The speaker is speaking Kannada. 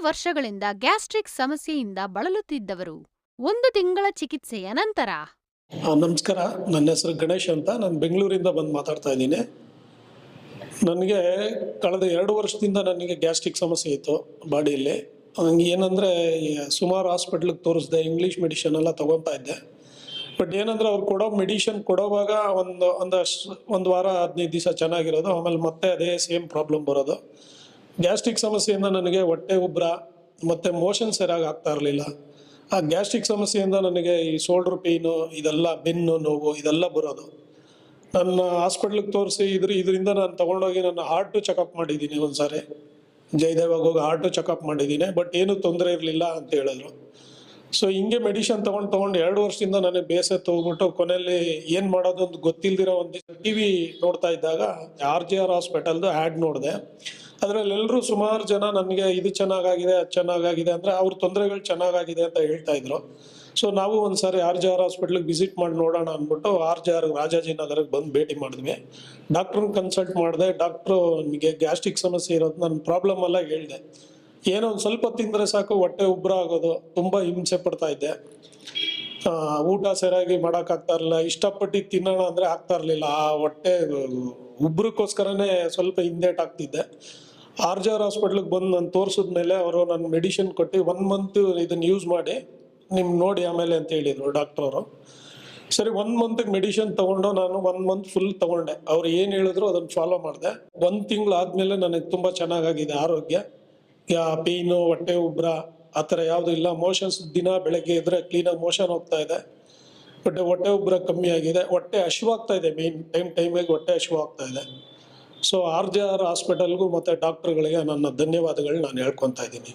ವರ್ಷಗಳಿಂದ ಗ್ಯಾಸ್ಟ್ರಿಕ್ ಸಮಸ್ಯೆಯಿಂದ ಬಳಲುತ್ತಿದ್ದವರು 1 ತಿಂಗಳ ಚಿಕಿತ್ಸೆಯ ನಂತರ ನಮಸ್ಕಾರ. ನನ್ನ ಹೆಸರು ಗಣೇಶ್ ಅಂತ. ನಾನು ಬೆಂಗಳೂರಿಂದ ಬಂದು ಮಾತಾಡ್ತಾ ಇದ್ದೀನಿ. ನನಗೆ ಕಳೆದ 2 ವರ್ಷದಿಂದ ನನಗೆ ಗ್ಯಾಸ್ಟ್ರಿಕ್ ಸಮಸ್ಯೆ ಇತ್ತು ಬಾಡಿಯಲ್ಲಿ. ನನಗೆ ಏನಂದರೆ ಸುಮಾರು ಹಾಸ್ಪಿಟ್ಲಿಗೆ ತೋರಿಸಿದೆ, ಇಂಗ್ಲೀಷ್ ಮೆಡಿಷನ್ ಎಲ್ಲ ತೊಗೊತಾ ಇದ್ದೆ. ಬಟ್ ಏನಂದರೆ ಅವ್ರು ಕೊಡೋ ಮೆಡಿಷನ್ ಕೊಡೋವಾಗ ಒಂದು ವಾರ 15 ದಿವಸ ಚೆನ್ನಾಗಿರೋದು, ಆಮೇಲೆ ಮತ್ತೆ ಅದೇ ಸೇಮ್ ಪ್ರಾಬ್ಲಮ್ ಬರೋದು. ಗ್ಯಾಸ್ಟ್ರಿಕ್ ಸಮಸ್ಯೆಯಿಂದ ನನಗೆ ಹೊಟ್ಟೆ ಉಬ್ಬರ ಮತ್ತು ಮೋಷನ್ ಸರಿಯಾಗಿ ಆಗ್ತಾ ಇರಲಿಲ್ಲ. ಆ ಗ್ಯಾಸ್ಟ್ರಿಕ್ ಸಮಸ್ಯೆಯಿಂದ ನನಗೆ ಈ ಶೋಲ್ಡ್ರ್ ಪೇಯ್ನು, ಇದೆಲ್ಲ ಬೆನ್ನು ನೋವು ಇದೆಲ್ಲ ಬರೋದು. ನನ್ನ ಹಾಸ್ಪಿಟ್ಲಿಗೆ ತೋರಿಸಿ ಇದರಿಂದ ನಾನು ತೊಗೊಂಡೋಗಿ ನನ್ನ ಹಾರ್ಟು ಚೆಕಪ್ ಮಾಡಿದ್ದೀನಿ ಒಂದು ಸಾರಿ. ಜಯದೇವಾಗ ಹೋಗಿ ಹಾರ್ಟು ಚೆಕಪ್ ಮಾಡಿದ್ದೀನಿ, ಬಟ್ ಏನೂ ತೊಂದರೆ ಇರಲಿಲ್ಲ ಅಂತ ಹೇಳಿದ್ರು. ಸೊ ಹಿಂಗೆ ಮೆಡಿಷನ್ ತೊಗೊಂಡು 2 ವರ್ಷದಿಂದ ನನಗೆ ಬೇಸತ್ತು ಹೋಗ್ಬಿಟ್ಟು ಕೊನೆಯಲ್ಲಿ ಏನು ಮಾಡೋದು ಅಂತ ಗೊತ್ತಿಲ್ದಿರೋ ಒಂದು TV ನೋಡ್ತಾ ಇದ್ದಾಗ RJR ಹಾಸ್ಪಿಟಲ್ದು ಆ್ಯಡ್ ನೋಡಿದೆ. ಅದರಲ್ಲಿ ಎಲ್ಲರೂ ಸುಮಾರು ಜನ ನನಗೆ ಇದು ಚೆನ್ನಾಗಾಗಿದೆ, ಅದು ಚೆನ್ನಾಗಾಗಿದೆ ಅಂದರೆ ಅವ್ರ ತೊಂದರೆಗಳು ಚೆನ್ನಾಗಾಗಿದೆ ಅಂತ ಹೇಳ್ತಾ ಇದ್ರು. ಸೊ ನಾವು ಒಂದು ಸಾರಿ RJR ಹಾಸ್ಪಿಟ್ಲಿಗೆ ವಿಸಿಟ್ ಮಾಡಿ ನೋಡೋಣ ಅಂದ್ಬಿಟ್ಟು RJR ರಾಜಾಜಿನಗರಕ್ಕೆ ಬಂದು ಭೇಟಿ ಮಾಡಿದ್ವಿ. ಡಾಕ್ಟ್ರನ್ನ ಕನ್ಸಲ್ಟ್ ಮಾಡಿದೆ. ಡಾಕ್ಟ್ರು ನಿಮಗೆ ಗ್ಯಾಸ್ಟ್ರಿಕ್ ಸಮಸ್ಯೆ ಇರೋದು ನನ್ನ ಪ್ರಾಬ್ಲಮ್ ಎಲ್ಲ ಹೇಳಿದೆ. ಏನೋ ಒಂದು ಸ್ವಲ್ಪ ತಿಂದರೆ ಸಾಕು ಹೊಟ್ಟೆ ಉಬ್ಬರ ಆಗೋದು, ತುಂಬ ಹಿಂಸೆ ಪಡ್ತಾ ಇದ್ದೆ. ಊಟ ಸರಿಯಾಗಿ ಮಾಡೋಕ್ಕಾಗ್ತಾ ಇರಲಿಲ್ಲ, ಇಷ್ಟಪಟ್ಟು ತಿನ್ನೋಣ ಅಂದರೆ ಆಗ್ತಾ ಇರಲಿಲ್ಲ. ಆ ಹೊಟ್ಟೆ ಉಬ್ಬರಕ್ಕೋಸ್ಕರನೇ ಸ್ವಲ್ಪ ಹಿಂದೇಟಾಗ್ತಿದ್ದೆ. RJR ಹಾಸ್ಪಿಟ್ಲಿಗೆ ಬಂದು ನಾನು ತೋರಿಸಿದ್ಮೇಲೆ ಅವರು ನನ್ನ ಮೆಡಿಷನ್ ಕೊಟ್ಟು 1 ಮಂತ್ ಇದನ್ನು ಯೂಸ್ ಮಾಡಿ ನಿಮ್ಗೆ ನೋಡಿ ಆಮೇಲೆ ಅಂತ ಹೇಳಿದರು ಡಾಕ್ಟ್ರವರು. ಸರಿ, 1 ಮಂತಿಗೆ ಮೆಡಿಷನ್ ತೊಗೊಂಡು ನಾನು 1 ಮಂತ್ ಫುಲ್ ತೊಗೊಂಡೆ. ಅವ್ರು ಏನು ಹೇಳಿದ್ರು ಅದನ್ನು ಫಾಲೋ ಮಾಡಿದೆ. 1 ತಿಂಗಳು ಆದಮೇಲೆ ನನಗೆ ತುಂಬ ಚೆನ್ನಾಗಾಗಿದೆ ಆರೋಗ್ಯ. ಪೇಯ್ನು, ಹೊಟ್ಟೆ ಉಬ್ಬರ ಆ ಥರ ಯಾವುದೂ ಇಲ್ಲ. ಮೋಷನ್ಸ್ ದಿನ ಬೆಳಗ್ಗೆ ಇದ್ದರೆ ಕ್ಲೀನಾಗಿ ಮೋಷನ್ ಹೋಗ್ತಾ ಇದೆ. ಬಟ್ ಹೊಟ್ಟೆ ಉಬ್ಬರ ಕಮ್ಮಿ ಆಗಿದೆ. ಹೊಟ್ಟೆ ಹಸಿವಾಗ್ತಾ ಇದೆ, ಮೇನ್ ಟೈಮಿಗೆ ಹೊಟ್ಟೆ ಹಸಿವಾಗ್ತಾ ಇದೆ. ಸೊ RJR ಹಾಸ್ಪಿಟಲ್ಗೂ ಮತ್ತು ಡಾಕ್ಟ್ರುಗಳಿಗೆ ನನ್ನ ಧನ್ಯವಾದಗಳು ನಾನು ಹೇಳ್ಕೊತಾ ಇದ್ದೀನಿ.